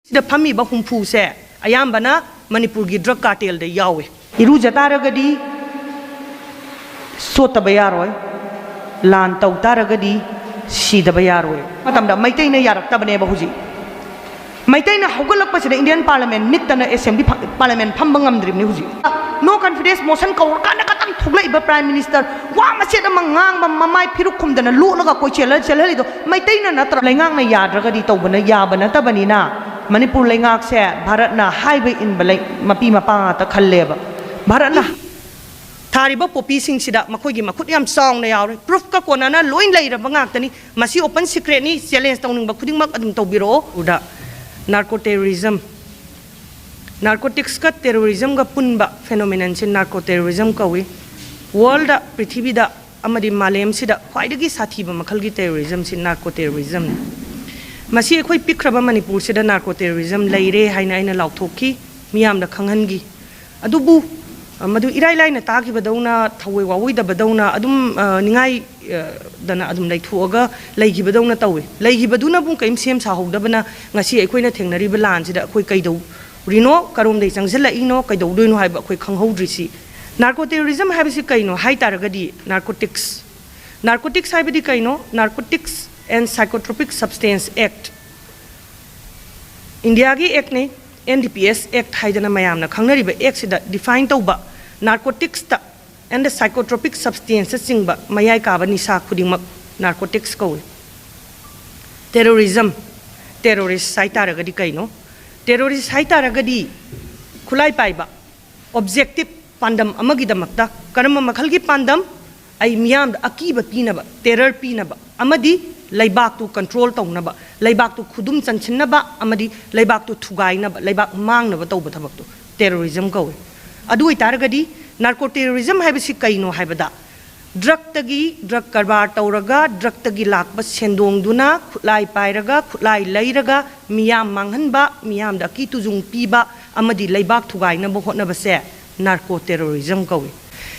ꯁꯤꯗ ꯐꯝꯃꯤꯕ ꯍꯨꯝꯐꯨꯁꯦ ꯑꯌꯥꯝꯕꯅ ꯃꯅꯤꯄꯨꯔꯒꯤ ꯗ꯭ꯔꯒ ꯀꯥꯔꯇꯦꯜꯗ ꯌꯥꯎꯋꯦ꯫ ꯏꯔꯨꯖ ꯇꯥꯔꯒꯗꯤ ꯁꯣꯠꯇꯕ ꯌꯥꯔꯣꯏ, ꯂꯥꯟ ꯇꯧ ꯇꯥꯔꯒꯗꯤ ꯁꯤꯗꯕ ꯌꯥꯔꯣꯏ ꯃꯇꯝꯗ ꯃꯩꯇꯩꯅ ꯌꯥꯔꯛꯇꯕꯅꯦꯕ ꯍꯧꯖꯤꯛ꯫ ꯃꯩꯇꯩꯅ ꯍꯧꯒꯠꯂꯛꯄꯁꯤꯗ ꯏꯟꯗꯤꯌꯟ ꯄꯥꯔꯂꯤꯌꯥꯃꯦꯟ ꯅꯤꯛꯇꯅ ꯑꯦꯁꯦꯝꯕ꯭ꯂꯤ ꯄꯥꯔꯂꯤꯌꯥꯃꯦꯟ ꯐꯝꯕ ꯉꯝꯗ꯭ꯔꯤꯕꯅꯤ ꯍꯧꯖꯤꯛ꯫ ꯅꯣ ꯀꯟꯐꯤꯗꯦꯟꯁ ꯃꯣꯁꯟ ꯀꯧꯔꯀꯥꯟꯗ ꯈꯛꯇꯪ ꯊꯣꯛꯂꯛꯏꯕ ꯄ꯭ꯔꯥꯏꯝ ꯃꯤꯅꯤꯁꯇꯔ ꯋꯥ ꯃꯆꯦꯠ ꯑꯃ ꯉꯥꯡꯕ ꯃꯃꯥꯏ ꯐꯤꯔꯨꯛ ꯈꯨꯝꯗꯅ ꯂꯣꯠꯂꯒ ꯀꯣꯏ ꯆꯦꯜꯍꯜꯂꯤꯗꯣ ꯃꯩꯇꯩꯅ ꯅꯠꯇ꯭ꯔ ꯂꯩꯉꯥꯛꯅ ꯌꯥꯗ꯭ꯔꯒꯗꯤ ꯇꯧꯕꯅ ꯌꯥꯕ ꯅꯠꯇꯕꯅꯤꯅ ꯃꯅꯤꯄꯨꯔ ꯂꯩꯉꯥꯛꯁꯦ ꯚꯥꯔꯠꯅ ꯍꯥꯏꯕ ꯏꯟꯕ ꯃꯄꯤ ꯃꯄꯥ ꯉꯥꯛꯇ ꯈꯜꯂꯦꯕ꯫ ꯚꯥꯔꯠꯅ ꯊꯥꯔꯤꯕ ꯄꯣꯄꯤꯁꯤꯡꯁꯤꯗ ꯃꯈꯣꯏꯒꯤ ꯃꯈꯨꯠ ꯌꯥꯝ ꯆꯥꯎꯅ ꯌꯥꯎꯔꯦ꯫ ꯄ꯭ꯔꯨꯐꯀ ꯀꯣꯟꯅꯅ ꯂꯣꯏ ꯂꯩꯔꯕ ꯉꯥꯛꯇꯅꯤ꯫ ꯃꯁꯤ ꯑꯣꯄꯟ ꯁꯤꯀ꯭ꯔꯦꯠꯅꯤ, ꯆꯦꯂꯦꯟꯖ ꯇꯧꯅꯤꯡꯕ ꯈꯨꯗꯤꯡꯃꯛ ꯑꯗꯨꯝ ꯇꯧꯕꯤꯔꯛꯑꯣ꯫ ꯎꯗ ꯅꯥꯔꯀꯣ ꯇꯦꯔꯣꯔꯤꯖꯝ, ꯅꯥꯔꯀꯣꯇꯤꯛꯁꯀ ꯇꯦꯔꯣꯔꯤꯖꯝꯒ ꯄꯨꯟꯕ ꯐꯦꯅꯣꯃꯦꯅꯟꯁꯤ ꯅꯥꯔꯀꯣ ꯇꯦꯔꯣꯔꯤꯖꯝ ꯀꯧꯏ꯫ ꯋꯥꯔꯜꯗ ꯄ꯭ꯔꯤꯊꯤꯕꯤꯗ ꯑꯃꯗꯤ ꯃꯥꯂꯦꯝꯁꯤꯗ ꯈ꯭ꯋꯥꯏꯗꯒꯤ ꯁꯥꯊꯤꯕ ꯃꯈꯜꯒꯤ ꯇꯦꯔꯣꯔꯤꯖꯝꯁꯤ ꯅꯥꯔꯀꯣ ꯇꯦꯔꯣꯔꯤꯖꯝꯅꯤ꯫ ꯃꯁꯤ ꯑꯩꯈꯣꯏ ꯄꯤꯛꯈ꯭ꯔꯕ ꯃꯅꯤꯄꯨꯔꯁꯤꯗ ꯅꯥꯔꯀꯣ ꯇꯦꯔꯣꯔꯤꯖꯝ ꯂꯩꯔꯦ ꯍꯥꯏꯅ ꯑꯩꯅ ꯂꯥꯎꯊꯣꯛꯈꯤ, ꯃꯤꯌꯥꯝꯗ ꯈꯪꯍꯟꯈꯤ꯫ ꯑꯗꯨꯕꯨ ꯃꯗꯨ ꯏꯔꯥꯏ ꯂꯥꯏꯅ ꯇꯥꯈꯤꯕꯗꯧꯅ, ꯊꯧꯑꯣꯏ ꯋꯥꯑꯣꯏꯗꯕꯗꯧꯅ ꯑꯗꯨꯝ ꯅꯤꯡꯉꯥꯏꯗꯅ ꯑꯗꯨꯝ ꯂꯩꯊꯣꯛꯑꯒ ꯂꯩꯈꯤꯕꯗꯧꯅ ꯇꯧꯏ꯫ ꯂꯩꯈꯤꯕꯗꯨꯅꯕꯨ ꯀꯔꯤꯝ ꯁꯦꯝ ꯁꯥꯍꯧꯗꯕꯅ ꯉꯁꯤ ꯑꯩꯈꯣꯏꯅ ꯊꯦꯡꯅꯔꯤꯕ ꯂꯥꯟꯁꯤꯗ ꯑꯩꯈꯣꯏ ꯀꯩꯗꯧꯔꯤꯅꯣ, ꯀꯔꯣꯝꯗꯩ ꯆꯪꯁꯤꯜꯂꯛꯏꯅꯣ, ꯀꯩꯗꯧꯗꯣꯏꯅꯣ ꯍꯥꯏꯕ ꯑꯩꯈꯣꯏ ꯈꯪꯍꯧꯗ꯭ꯔꯤꯁꯤ꯫ ꯅꯥꯔꯀꯣ ꯇꯦꯔꯣꯔꯤꯖꯝ ꯍꯥꯏꯕꯁꯤ ꯀꯩꯅꯣ ꯍꯥꯏ ꯇꯥꯔꯒꯗꯤ ꯅꯥꯔꯀꯣꯇꯤꯛꯁ ꯍꯥꯏꯕꯗꯤ ꯀꯩꯅꯣ? ꯅꯥꯔꯀꯣꯇꯤꯛꯁ ꯑꯦꯟड ꯁꯥꯏꯀꯣꯇ꯭ꯔꯣꯄꯤꯛ ꯁꯕꯁꯇꯦꯟꯁ ꯑꯦꯛट, ꯏꯟꯗꯤꯌꯥꯒꯤ ꯑꯦꯛꯅꯤ, NDPS ꯑꯦꯛट ꯍꯥꯏꯗꯅ ꯃꯌꯥꯝꯅ ꯈꯪꯅꯔꯤꯕ ꯑꯦꯛꯁꯤꯗ ꯗꯤꯐꯥꯏꯟ ꯇꯧꯕ ꯅꯥꯔꯀꯣꯇꯤꯛꯁꯇ ꯑꯦꯟड ꯁꯥꯏꯀꯣꯇ꯭ꯔꯣꯄꯤꯛ ꯁꯕꯁꯇꯦꯟꯁꯆꯤꯡꯕ ꯃꯌꯥꯏ ꯀꯥꯕ ꯅꯤꯁꯥ ꯈꯨꯗꯤꯡꯃꯛ ꯅꯥꯔꯀꯣꯇꯤꯛꯁ ꯀꯧꯏ꯫ ꯇꯦꯔꯣꯔꯤꯖꯝ, ꯇꯦꯔꯣꯔꯤꯁ ꯍꯥꯏꯇꯥꯔꯒꯗꯤ ꯀꯩꯅꯣ? ꯇꯦꯔꯣꯔꯤꯁ ꯍꯥꯏꯇꯥꯔꯒꯗꯤ ꯈꯨꯠꯂꯥꯏ ꯄꯥꯏꯕ, ꯑꯣꯕꯖꯦꯛꯇꯤቭ ꯄꯥꯟꯗꯝ ꯑꯃꯒꯤꯗꯃꯛꯇ ꯀꯔꯝꯕ ꯃꯈꯜꯒꯤ ꯄꯥꯟꯗꯝ? ꯑꯩ ꯃꯤꯌꯥꯝꯗ ꯑꯀꯤꯕ ꯄꯤꯅꯕ, ꯇꯦꯔꯔ ꯄꯤꯅꯕ, ꯑꯃꯗꯤ ꯂꯩꯕꯥꯛꯇꯨ ꯀꯟꯇ꯭ꯔꯣꯜ ꯇꯧꯅꯕ, ꯂꯩꯕꯥꯛꯇꯨ ꯈꯨꯗꯨꯝ ꯆꯟꯁꯤꯟꯅꯕ, ꯑꯃꯗꯤ ꯂꯩꯕꯥꯛꯇꯨ ꯊꯨꯒꯥꯏꯅꯕ, ꯂꯩꯕꯥꯛ ꯃꯥꯡꯅꯕ ꯇꯧꯕ ꯊꯕꯛꯇꯨ ꯇꯦꯔꯣꯔꯤꯖꯝ ꯀꯧꯏ꯫ ꯑꯗꯨ ꯑꯣꯏꯇꯥꯔꯒꯗꯤ ꯅꯥꯔꯀꯣ ꯇꯦꯔꯣꯔꯤꯖꯝ ꯍꯥꯏꯕꯁꯤ ꯀꯩꯅꯣ ꯍꯥꯏꯕꯗ ꯗ꯭ꯔꯒ ꯀꯔꯕꯥꯔ ꯇꯧꯔꯒ ꯗ꯭ꯔꯒꯇꯒꯤ ꯂꯥꯛꯄ ꯁꯦꯟꯗꯣꯡꯗꯨꯅ ꯈꯨꯠꯂꯥꯏ ꯄꯥꯏꯔꯒ, ꯈꯨꯠꯂꯥꯏ ꯂꯩꯔꯒ ꯃꯤꯌꯥꯝ ꯃꯥꯡꯍꯟꯕ, ꯃꯤꯌꯥꯝꯗ ꯑꯀꯤ ꯇꯨꯖꯨꯡ ꯄꯤꯕ, ꯑꯃꯗꯤ ꯂꯩꯕꯥꯛ ꯊꯨꯒꯥꯏꯅꯕ ꯍꯣꯠꯅꯕꯁꯦ ꯅꯥꯔꯀꯣ ꯇꯦꯔꯣꯔꯤꯖꯝ ꯀꯧꯏ꯫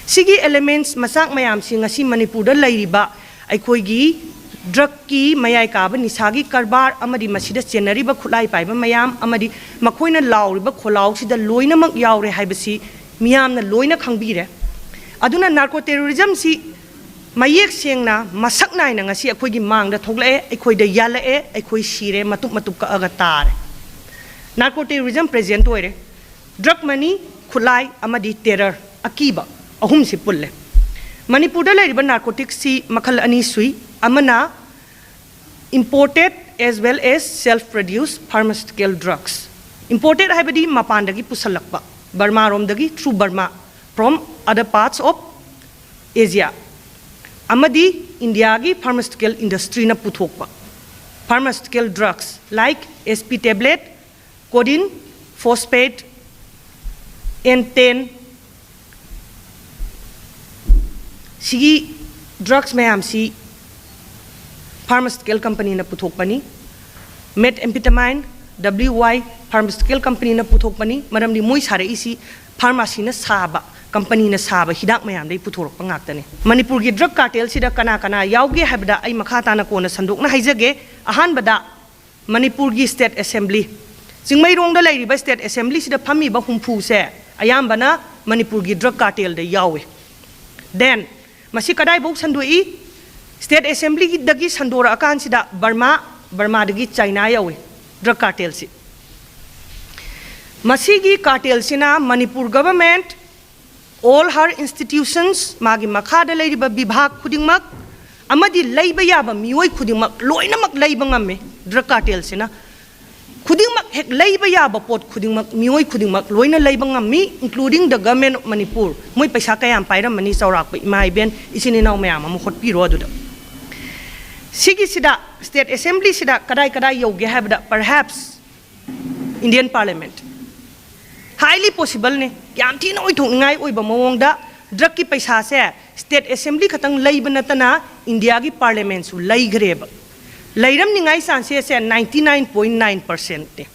ꯁꯤꯒꯤ ꯑꯦꯂꯤꯃꯦꯟꯠꯁ ꯃꯆꯥꯛ ꯃꯌꯥꯝꯁꯤ ꯉꯁꯤ ꯃꯅꯤꯄꯨꯔꯗ ꯂꯩꯔꯤꯕ ꯑꯩꯈꯣꯏꯒꯤ ꯗ꯭ꯔꯒꯀꯤ ꯃꯌꯥꯏ ꯀꯥꯕ ꯅꯤꯁꯥꯒꯤ ꯀꯔꯕꯥꯔ, ꯑꯃꯗꯤ ꯃꯁꯤꯗ ꯆꯦꯟꯅꯔꯤꯕ ꯈꯨꯠꯂꯥꯏ ꯄꯥꯏꯕ ꯃꯌꯥꯝ, ꯑꯃꯗꯤ ꯃꯈꯣꯏꯅ ꯂꯥꯎꯔꯤꯕ ꯈꯣꯜꯂꯥꯎꯁꯤꯗ ꯂꯣꯏꯅꯃꯛ ꯌꯥꯎꯔꯦ ꯍꯥꯏꯕꯁꯤ ꯃꯤꯌꯥꯝꯅ ꯂꯣꯏꯅ ꯈꯪꯕꯤꯔꯦ꯫ ꯑꯗꯨꯅ ꯅꯥꯔꯀꯣ ꯇꯦꯔꯣꯔꯤꯖꯝꯁꯤ ꯃꯌꯦꯛ ꯁꯦꯡꯅ ꯃꯁꯛ ꯅꯥꯏꯅꯉꯁꯤ ꯑꯩꯈꯣꯏꯒꯤ ꯃꯥꯡꯗ ꯊꯣꯛꯂꯛꯑꯦ, ꯑꯩꯈꯣꯏꯗ ꯌꯥꯜꯂꯛꯑꯦ, ꯑꯩꯈꯣই ꯁꯤꯔꯦ, ꯃꯇꯨꯞ ꯃꯇꯨꯞ ꯀꯛꯑꯒ ꯇꯥꯔꯦ꯫ ꯅꯥꯔꯀꯣ ꯇꯦꯔꯣꯔꯤꯖꯝ ꯄ꯭ꯔꯦꯖꯦꯟꯠ ꯑꯣꯏꯔꯦ꯫ ꯗ꯭ꯔꯒ ꯃꯅꯤ, ꯈꯨꯠꯂꯥꯏ, ꯑꯃꯗꯤ ꯇꯦꯔꯔ, ꯑꯀꯤꯕ ꯑꯍꯨꯝꯁꯤ ꯄꯨꯜꯂꯦ꯫ ꯃꯅꯤꯄꯨꯔꯗ ꯂꯩꯔꯤꯕ ꯅꯥꯔꯀꯣꯇꯤꯛꯁꯤ ꯃꯈꯜ ꯑꯅꯤ ꯁꯨꯏ꯫ ꯑꯃꯅ imported as well as self-produced pharmaceutical drugs. Imported haibadi mapandagi pusalakpa, Burma romdagi through Burma from other parts of Asia. Amadi India gi pharmaceutical industry na puthokpa. Pharmaceutical drugs like SP tablet, codeine, phosphate, N10. Sigi drugs mayam si pharmaceutical company na puthokpani, methamphetamine, WY pharmaceutical company na puthokpani, maramdi moi sare isi pharmacy na saba, company na saba hidak mayam dai puthorok pangaktani. Manipur gi drug cartel sida kana yauge habda ai makhata na kona sandok na haijage ahan bada Manipur gi state assembly. Jingmai rong da lairiba state assembly sida phami ba humpu se ayambana Manipur gi drug cartel da yawe. Then masi kadai bok sandoi State Assembly dagi sandora akan sida Burma dagi China yawe drug cartel si. Masigi cartel sina Manipur government, all her institutions magi makhada lairiba bibhag khudingmak amadi laiba yaba mioi khudingmak loinamak laiba ngamme drug cartel sina khudingmak hek laiba yaba pot khudingmak mioi khudingmak loina laiba ngammi including the government of Manipur moi paisa kayam paira mani saurak pa imai ben isini naw mayam am khot piro aduda. Sigi sida state assembly sida kadai yoge habda perhaps Indian parliament highly possible ne yam thina oi thong ngai oi ba mawong da drug ki paisa se state assembly khatang leiba natana India gi parliament su lei greba leiram ningai sanse se 99.9% ne.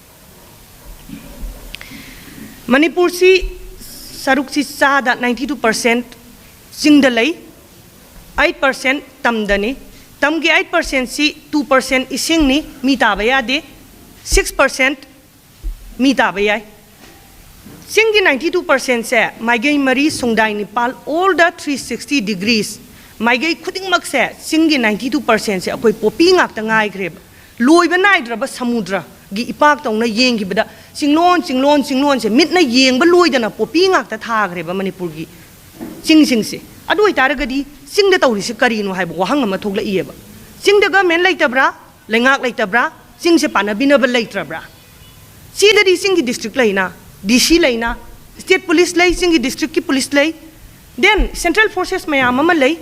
Manipur si saruk si sada 92% singda lei 8% tamdani Tamgi 8% si 2% ising ni mita bayade 6% mi ta ba yai singi 92% se maigai mari sungdai nipal all the 360 degrees maigai khuding mak se singi 92% se akoi popi ngak ta ngai greb loi ba nai dra ba samudra gi ipak tong na yeng gi bada singlon se mit na yeng ba loi da na popi ngak ta tha greb ba manipur gi sing se adu itara gadi sing da tawri se kari no hai ba wahang ma thogla iye ba sing da government lai tabra lengak lai tabra sing se panabina ba lai trabra si da di sing gi district lai na DC laina state police lay singi district ki police lay then central forces mayam ama lay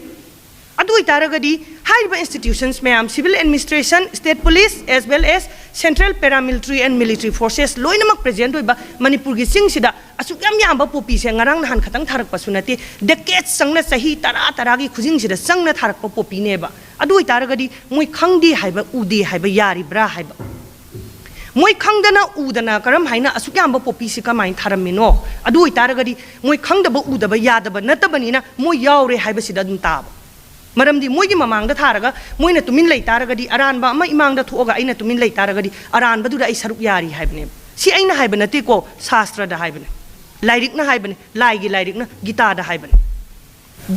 adu itaragadi high institutions mayam civil administration state police as well as central paramilitary and military forces loinamak present hoiba manipur gi sing sida asuk yam yam ba popi se ngarang nahan khatang tharak pasunati decades sangna sahi tara gi khujing sida sangna tharak pa popi ne ba adu itaragadi moi khangdi haiba udi haiba yari bra haiba moi khangdana udana karam haina asukyam ba popi si kamai tharamino adu itaragadi moi khangda ba udaba yadaba natabanina moi yaure haiba sida dum tab maramdi moi gi mamangda tharaga moina tumin lei taragadi aran ba ma imangda thuoga aina tumin lei taragadi aran ba du ai saruk yari haibne si aina haiba nati ko shastra da haibne lairik na haibne lai gi lairik na gita da haibne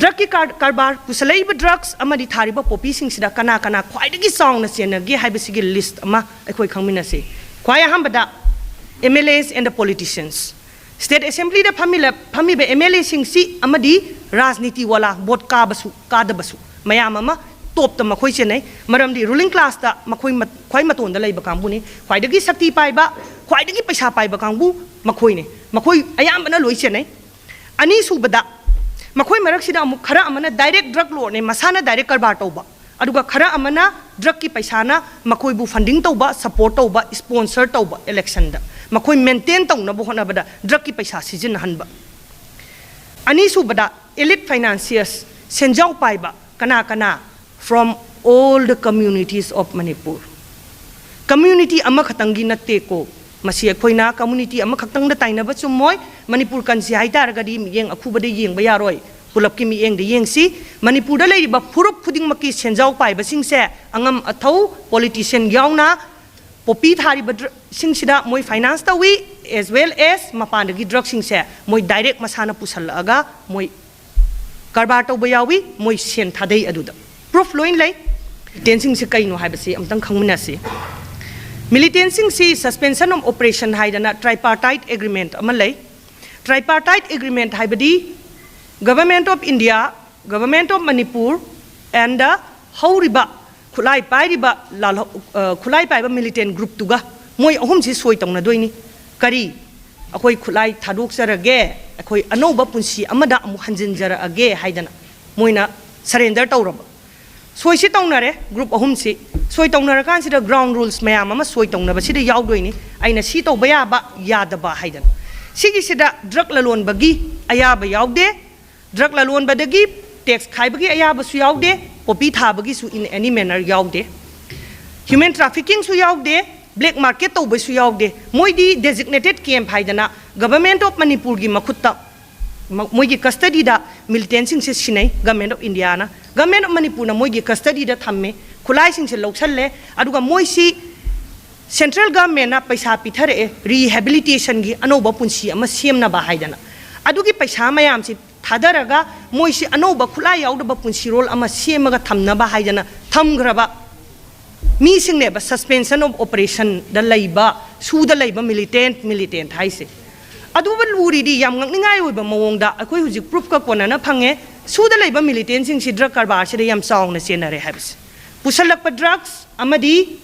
drug ki karbar pusalai ba drugs amadi thariba popi sing sida kana khwaidagi song na sena gi haiba sigi list ama akhoi khangmina se Kwaya hambada MLAs and the politicians. State Assembly da phami be MLA sing si amadi rajniti wala bot ka basu mayam ama top ta makhoi che nei maramdi ruling class da khwai maton da lei ba kangbu ni khwai dagi sakti pai ba khwai dagi paisa pai ba kangbu makhoi ayam bana loi che nei ani su bada makhoi marak sida amuk khara amana direct drug law ne masana direct karbar tauba aduga khara amana drug ki paisa na makhoi bu funding tauba support tauba sponsor tauba election da makhoi maintain tawna bu hona bada drug ki paisa sijin hanba ani su bada elite financiers senjau paiba kana from all the communities of Manipur community ama khatangi natte ko masi khoina community ama khatang da taina ba chumoy Manipur kan si haita ragadi yeng akhuba de yeng ba yaroi pulap ki mi eng de yeng si Manipur da lei ba phurup khuding maki senjau pai ba sing se angam athau politician yauna popi thari ba sing sida moi finance ta wi as well as mapan gi drug sing se moi direct masana pusal aga moi karbar to ba yawi moi sen thadei aduda proof loin lei tensing se kai no hai ba si amtang khangmina si militancy si suspension of operation haidana tripartite agreement amalai tripartite agreement haibadi Government of India, Government of Manipur, and the Hauriba, Kulai Paiba, Kulai Paiba militant group tuga, Moy Home si soy tong na doini, Kari, Akoi Kulai Taduk Sarage, Akoi Anoba Punsi, Amada Muhanjara Age, Haidana, Moina, surrender Tauraba. Soy si tong nare, group of Homsi, soy tong narakan si the ground rules, Mayama, soy tong na, but si the Yaudoini, Aina Sito Bayaba, Yadaba Haidan. Sigi sida drug lalon bagi, Ayaba Yaude. Drug lalon badagi tax khai ayaba su yaude popi tha bagi su in any manner yaude human trafficking su yaude black market to su yaude moi di designated camp haidana government of Manipur gi makhutta moi gi custody da militant sing se sinai government of India na government of Manipur na moi gi custody da thamme khulai sing se loksalle aduga moi si central government na paisa pithare rehabilitation gi anoba punsi ama semna ba haidana adugi paisa mayam si Thadaraga, Moishi Anoba Kulai out of a Punsirol, Ama Siemaga Tamnaba Haidana, Tamgraba, missing never suspension of operation, the labor, Su the labor militant, Haise. Aduba Luridi, Yamanga with a Monda, a quick proof Kaponana Pange, Su the labor militants in Sidra Karbash, the Yam song, the scenery habits. Pusalapa drugs, Amadi,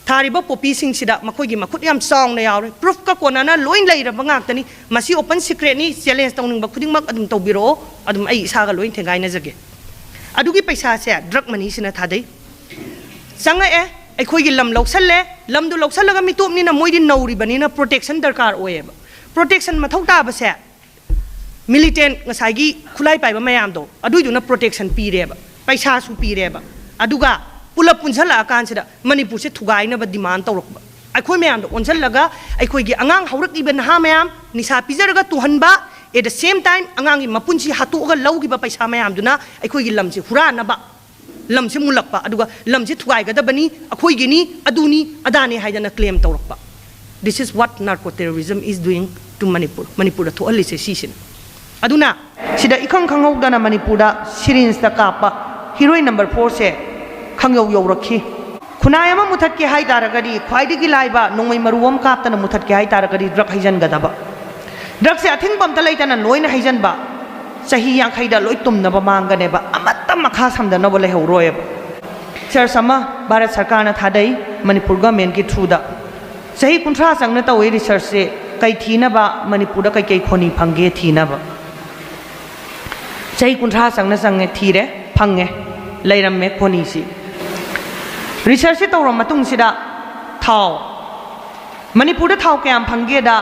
Tariba popi sing sida makogi makudyam song na yaw proof ka konana loin lai ra bangak tani masi open secret ni challenge tawning ba khuding mak adum tawbiro adum ai isa ga loin thengai na jage adugi paisa se drug money sina thadai sanga ai khoi gi lam loksalle lam du loksallaga mitop ni na moidi nauri bani na protection darkar oye protection mathau ta ba se militant ngasai gi khulai pai ba mayam do adui du na protection pi re ba paisa su pi re ba aduga Pula punjala akan sida Manipur se thugai na ba demand tawrok ba akhoi mayam do onjal laga akhoi gi angang haurak iben ha mayam nisa pizarga tuhan ba at the same time angang gi mapunchi hatu ga lawgi ba paisa mayam duna akhoi gi lamse hura na ba lamse mulak ba aduga lamse thugai ga da bani akhoi gi ni aduni adani haidana claim tawrok ba This is what narco-terrorism is doing to Manipur. Manipur da thoali se season. Aduna sida ikhang khangau dana Manipur da syringe da kapa heroine number 4 se khangau yau rakhi. Khunai ama muthat ke hai taragadi khwaidi gi laiba nongmai maruam kap tana muthat ke hai taragadi drug haijan gadaba. Drug se athing bam talai tana loina haijan ba. Sahi yang khaida loi tum na ba mangane ba amatta makha samda na bole hauroe ba. Sir sama Bharat Sarkar na thadai Manipur government ki through da sahi kuntra sang na tawi research se kai thina ba Manipur da kai khoni phange thina ba sahi kuntra sang na sang thire phange leiram me khoni si research se tawram matung sida thau Manipur da thau kyam phange da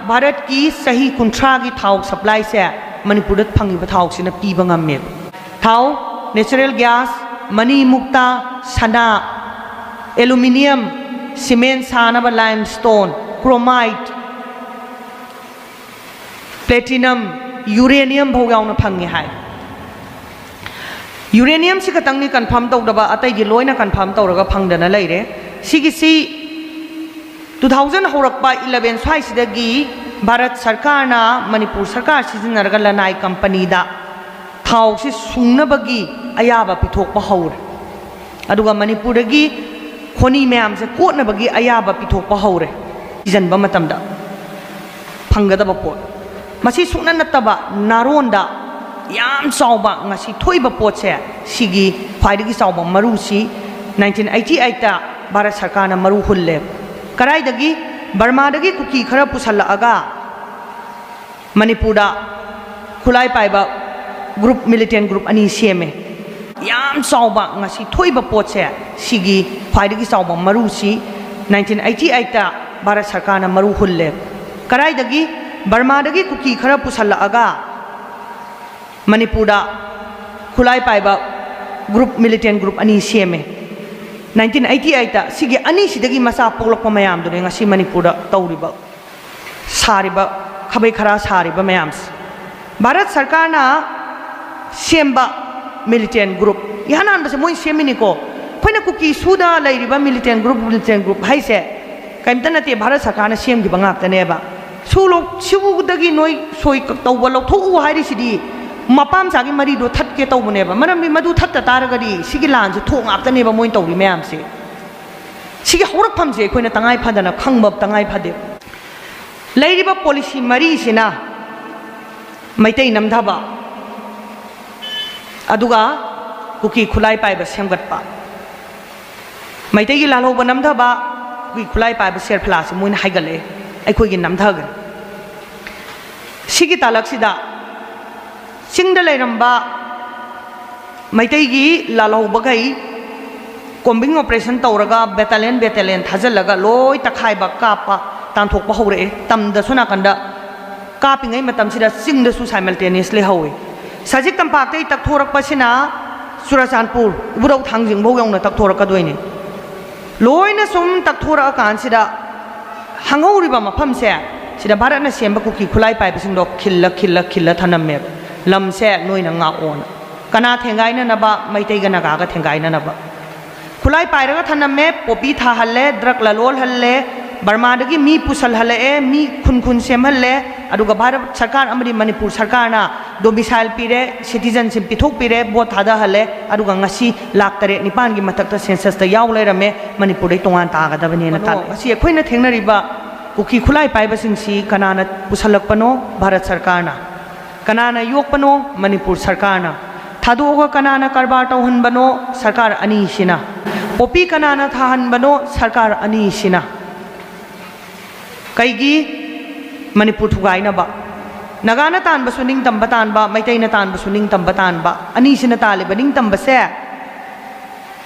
Bharat ki sahi kuntra gi thau supply se Manipur da phangi ba thau sina pi ba ngamme thau natural gas mani mukta sana aluminium cement sanaba limestone chromite platinum uranium bhau yauna phangi hai uranium si katang ni confirm tawdaba atai gi loina confirm tawraga phangdana leire sigi si 2000 horakpa 11 swai sidagi Bharat Sarkar na Manipur Sarkar sizinaraga lanai company da thau si sungnabagi ayaba pithokpa haur aduga Manipur dagi khoni mayam se kotnabagi ayaba pithokpa haure ijanba matamda phanggadaba pot masi sukna nattaba naronda yam chawba ngasi thoiba pot se sigi khwaidagi chawba maru si 1988 ta Bharat Sarkar na maru hulle karai dagi Burma dagi kuki khara pusalla aga Manipur da khulai paiba group militant group ani sieme yam chawba ngasi thoiba pot se sigi khwaidagi chawba maru si 1988 ta Bharat Sarkar na maru hulle karai dagi Burma dagi kuki khara pusalla aga Manipur da khulai paiba group militant group ani sieme 1988 ta sigi ani sidagi masa poklokpa mayam dune ngasi Manipur da tawriba sariba khabai khara sariba mayam Bharat Sarkar na semba militant group yanan base moi semini ko khoina kuki suda lairiba militant group haise kaimta nate Bharat Sarkar na sem gi bangak tane ba sulok sibudagi noi soi tawba lokthou hairi sidi mapam sagi mari do that ke tawbune ba marami madu thatta taragadi sigi lan je thong aptane ba moi tawri mayam se sigi horak pham je khoina tangai phadana khangba tangai phade lairiba policy mari sina maitai namdaba aduga kuki khulai pai ba semgatpa maitai gi lalo ba namdaba kuki khulai pai ba ser phla se moina haigale aikhoi gi namdhagan sigi talak sida singda lairamba maitai gi lalo ba gai combing operation tawraga battalion thajalaga loi takhai ba kapa tanthok ba hore tamda suna kanda kapingai matam sida singda su simultaneously hawi sajik tampak tei tak thorak pasina Surachandpur burau thangjing bau yong na tak thorak ka doine loina sum tak thorak kan sida hangauri ba mapham se sida Bharat na semba kuki khulai pai bising dok khilla thanam me lam se noina nga on kana thengai na na ba maitai ga na ga thengai na ba khulai pai ra thanam me popi tha halle drak la lol halle Burma dagi mi pusal halle mi khun sem halle aduga Bharat Sarkar amari Manipur Sarkar na domicile pire citizenship pithok pire bot thada halle aduga ngasi lak tare nipan gi matak ta census ta yaw leirame Manipur dai tongan ta ga dabani na tal asi khoina thengnari ba kuki khulai pai ba sing si kanana pusalak pano Bharat Sarkar na kanana yok pano Manipur Sarkar na thado ga kanana karbar tauhan bano Sarkar ani sina popi kanana thahan bano Sarkar ani sina kaigi Manipur thugai na ba nagana tan ba suning tamba tan ba maitai na tan ba suning tamba tan ba ani sina tale ba ning tamba se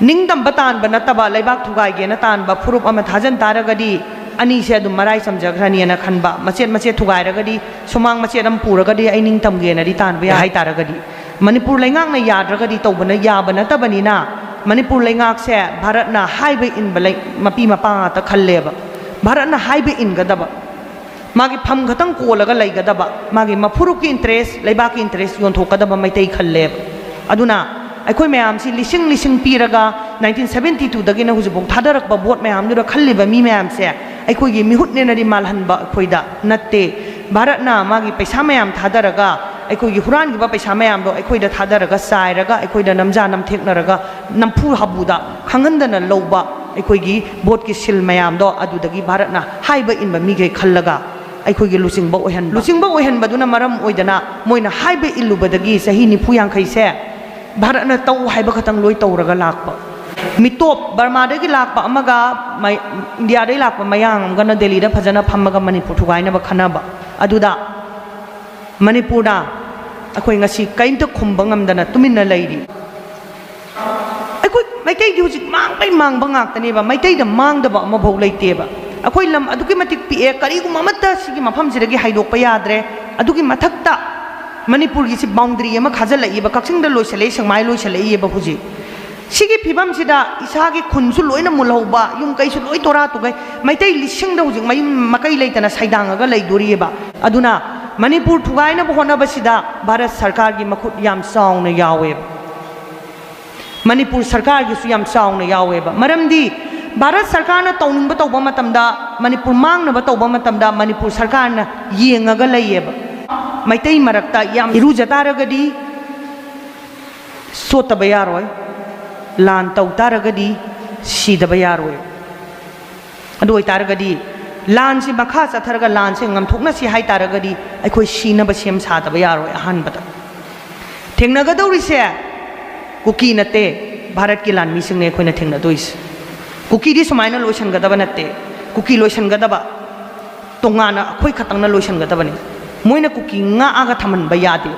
ning tamba tan ba nataba laibak thugai ge na tan ba furup ama thajan taragadi ani se dum marai samjagrani na khanba machet thugai ragadi sumang machet am puragadi ai ning tam ge na ri tan ba hai taragadi Manipur laingak na yadragadi tawbana yabana tabani na Manipur laingak se Bharat na highway in ba mapi mapa ta khalle ba Bharat na highway in gadaba magi pham khatang kolaga laigadaba magi maphuruki interest laibaki interest yon thokadaba maitai khalle aduna aikhoi mayam si lising piraga 1972 dagi na hujibong thadarak ba vote mayam dura khalliba mi mayam se ꯑꯩꯈꯣꯏꯒꯤ ꯃꯤꯍꯨꯠꯅꯦꯅꯗꯤ ꯃꯥꯜꯍꯟꯕ ꯑꯩꯈꯣꯏꯗ ꯅꯠꯇꯦ ꯚꯥꯔꯠꯅ ꯃꯥꯒꯤ ꯄꯩꯁꯥ ꯃꯌꯥꯝ ꯊꯥꯗꯔꯒ ꯑꯩꯈꯣꯏꯒꯤ ꯍꯨꯔꯥꯟꯈꯤꯕ ꯄꯩꯁꯥ ꯃꯌꯥꯝꯗꯣ ꯑꯩꯈꯣꯏꯗ ꯊꯥꯗꯔꯒ ꯆꯥꯏꯔꯒ ꯑꯩꯈꯣꯏꯗ ꯅꯝꯖꯥ ꯅꯝꯊꯦꯛꯅꯔꯒ ꯅꯝꯐꯨ ꯍꯥꯕꯨꯗ ꯈꯪꯍꯟꯗꯅ ꯂꯧꯕ ꯑꯩꯈꯣꯏꯒꯤ ꯚꯣꯠꯀꯤ ꯁꯤꯜ ꯃꯌꯥꯝꯗꯣ ꯑꯗꯨꯗꯒꯤ ꯚꯥꯔꯠꯅ ꯍꯥꯏꯕ ꯏꯟꯕ ꯃꯤꯈꯩ ꯈꯜꯂꯒ ꯑꯩꯈꯣꯏꯒꯤ ꯂꯨꯆꯤꯡꯕ ꯑꯣꯏꯍꯟꯕꯗꯨꯅ ꯃꯔꯝ ꯑꯣꯏꯗꯅ ꯃꯣꯏꯅ ꯍꯥꯏꯕ ꯏꯜꯂꯨꯕꯗꯒꯤ ꯆꯍꯤ 40-50ꯁꯦ ꯚꯥꯔꯠꯅ ꯇꯧ ꯍꯥꯏꯕ ꯈꯛꯇꯪ ꯂꯣꯏ ꯇꯧꯔꯒ ꯂꯥꯛꯄ ꯃꯤꯇꯣꯞ ꯕꯔꯃꯥꯗꯒꯤ ꯂꯥꯛꯄ ꯑꯃꯒ ꯏꯟꯗꯤꯌꯥꯗꯒꯤ ꯂꯥꯛꯄ ꯃꯌꯥꯡ ꯑꯃꯒꯅ ꯗꯦꯜꯂꯤꯗ ꯐꯖꯅ ꯐꯝꯃꯒ ꯃꯅꯤꯄꯨꯔ ꯊꯨꯒꯥꯏꯅꯕ ꯈꯟꯅꯕ ꯑꯗꯨꯗ ꯃꯅꯤꯄꯨꯔꯗ ꯑꯩꯈꯣꯏ ꯉꯁꯤ ꯀꯩꯝꯇ ꯈꯨꯝꯕ ꯉꯝꯗꯅ ꯇꯨꯃꯤꯟꯅ ꯂꯩꯔꯤ ꯑꯩꯈꯣꯏ ꯃꯩꯇꯩꯗꯤ ꯍꯧꯖꯤꯛ ꯃꯥꯡꯕ ꯉꯥꯛꯇꯅꯦꯕ ꯃꯩꯇꯩꯗ ꯃꯥꯡꯗꯕ ꯑꯃꯐꯥꯎ ꯂꯩꯇꯦꯕ ꯑꯩꯈꯣꯏ ꯂꯝ ꯑꯗꯨꯛꯀꯤ ꯃꯇꯤꯛ ꯄꯤꯛꯑꯦ ꯀꯔꯤꯒꯨꯝꯕ ꯑꯃꯠꯇ ꯁꯤꯒꯤ ꯃꯐꯝꯁꯤꯗꯒꯤ ꯍꯥꯏꯗꯣꯛꯄ ꯌꯥꯗ꯭ꯔꯦ ꯑꯗꯨꯒꯤ ꯃꯊꯛꯇ ꯃꯅꯤꯄꯨꯔꯒꯤꯁꯤ ꯕꯥꯎꯟꯗꯔꯤ ꯑꯃ ꯈꯥꯖꯤꯜꯂꯛꯏꯕ ꯀꯛꯆꯤꯡꯗ ꯂꯣꯏꯁꯤꯜꯂꯛꯏ ꯁꯦꯛꯃꯥꯏ ꯂꯣꯏꯁꯤꯜꯂꯛꯏꯕ ꯍꯧꯖꯤꯛ ꯁꯤꯒꯤ ꯐꯤꯕꯝꯁꯤꯗ ꯏꯁꯥꯒꯤ ꯈꯨꯟꯁꯨ ꯂꯣꯏꯅ ꯃꯨꯜꯍꯧꯕ ꯌꯨꯝ ꯀꯩꯁꯨ ꯂꯣꯏ ꯇꯣꯔꯥ ꯇꯨꯒꯩ ꯃꯩꯇꯩ ꯂꯤꯁꯤꯡꯗ ꯍꯧꯖꯤꯛ ꯃꯌꯨꯝ ꯃꯀꯩ ꯂꯩꯇꯅ ꯁꯩꯗꯥꯡꯉꯒ ꯂꯩꯗꯣꯔꯤꯑꯕ ꯑꯗꯨꯅ ꯃꯅꯤꯄꯨꯔ ꯊꯨꯒꯥꯏꯅꯕ ꯍꯣꯠꯅꯕꯁꯤꯗ ꯚꯥꯔꯠ ꯁꯔꯀꯥꯔꯒꯤ ꯃꯈꯨꯠ ꯌꯥꯝ ꯆꯥꯎꯅ ꯌꯥꯎꯋꯦꯕ ꯃꯅꯤꯄꯨꯔ ꯁꯔꯀꯥꯔꯒꯤꯁꯨ ꯌꯥꯝ ꯆꯥꯎꯅ ꯌꯥꯎꯋꯦꯕ ꯃꯔꯝꯗꯤ ꯚꯥꯔꯠ ꯁꯔꯀꯥꯔꯅ ꯇꯧꯅꯤꯡꯕ ꯇꯧꯕ ꯃꯇꯝꯗ ꯃꯅꯤꯄꯨꯔ ꯃꯥꯡꯅꯕ ꯇꯧꯕ ꯃꯇꯝꯗ ꯃꯅꯤꯄꯨꯔ ꯁꯔꯀꯥꯔꯅ ꯌꯦꯡꯉꯒ ꯂꯩꯌꯦꯕ ꯃꯩꯇꯩ ꯃꯔꯛꯇ ꯌꯥꯝ ꯏꯔꯨꯖ ꯇꯥꯔꯒꯗꯤ ꯁꯣꯠꯇꯕ ꯌꯥꯔꯣꯏ ꯂꯥꯟ ꯇꯧ ꯇꯥꯔꯒꯗꯤ ꯁꯤꯗꯕ ꯌꯥꯔꯣꯏ ꯑꯗꯨ ꯑꯣꯏꯇꯥꯔꯒꯗꯤ ꯂꯥꯟꯁꯤ ꯃꯈꯥ ꯆꯠꯊꯔꯒ ꯂꯥꯟꯁꯦ ꯉꯝꯊꯣꯛꯅꯁꯤ ꯍꯥꯏꯇꯥꯔꯒꯗꯤ ꯑꯩꯈꯣꯏ ꯁꯤꯅꯕ ꯁꯦꯝ ꯁꯥꯗꯕ ꯌꯥꯔꯣꯏ ꯑꯍꯥꯟꯕꯗ ꯊꯦꯡꯅꯒꯗꯧꯔꯤꯁꯦ ꯀꯨꯀꯤ ꯅꯠꯇꯦ ꯚꯥꯔꯠꯀꯤ ꯂꯥꯟꯃꯤꯁꯤꯡꯅꯦ ꯑꯩꯈꯣꯏꯅ ꯊꯦꯡꯅꯗꯣꯏꯁꯦ ꯀꯨꯀꯤꯗꯤ ꯁꯨꯃꯥꯏꯅ ꯂꯣꯏꯁꯤꯟꯒꯗꯕ ꯅꯠꯇꯦ ꯀꯨꯀꯤ ꯂꯣꯏꯁꯤꯟꯒꯗꯕ ꯇꯣꯉꯥꯟꯅ ꯑꯩꯈꯣꯏ ꯈꯛꯇꯪꯅ ꯂꯣꯏꯁꯤꯟꯒꯗꯕꯅꯤ ꯃꯣꯏꯅ ꯀꯨꯀꯤ ꯉꯥꯛꯑꯒ ꯊꯝꯍꯟꯕ ꯌꯥꯗꯦ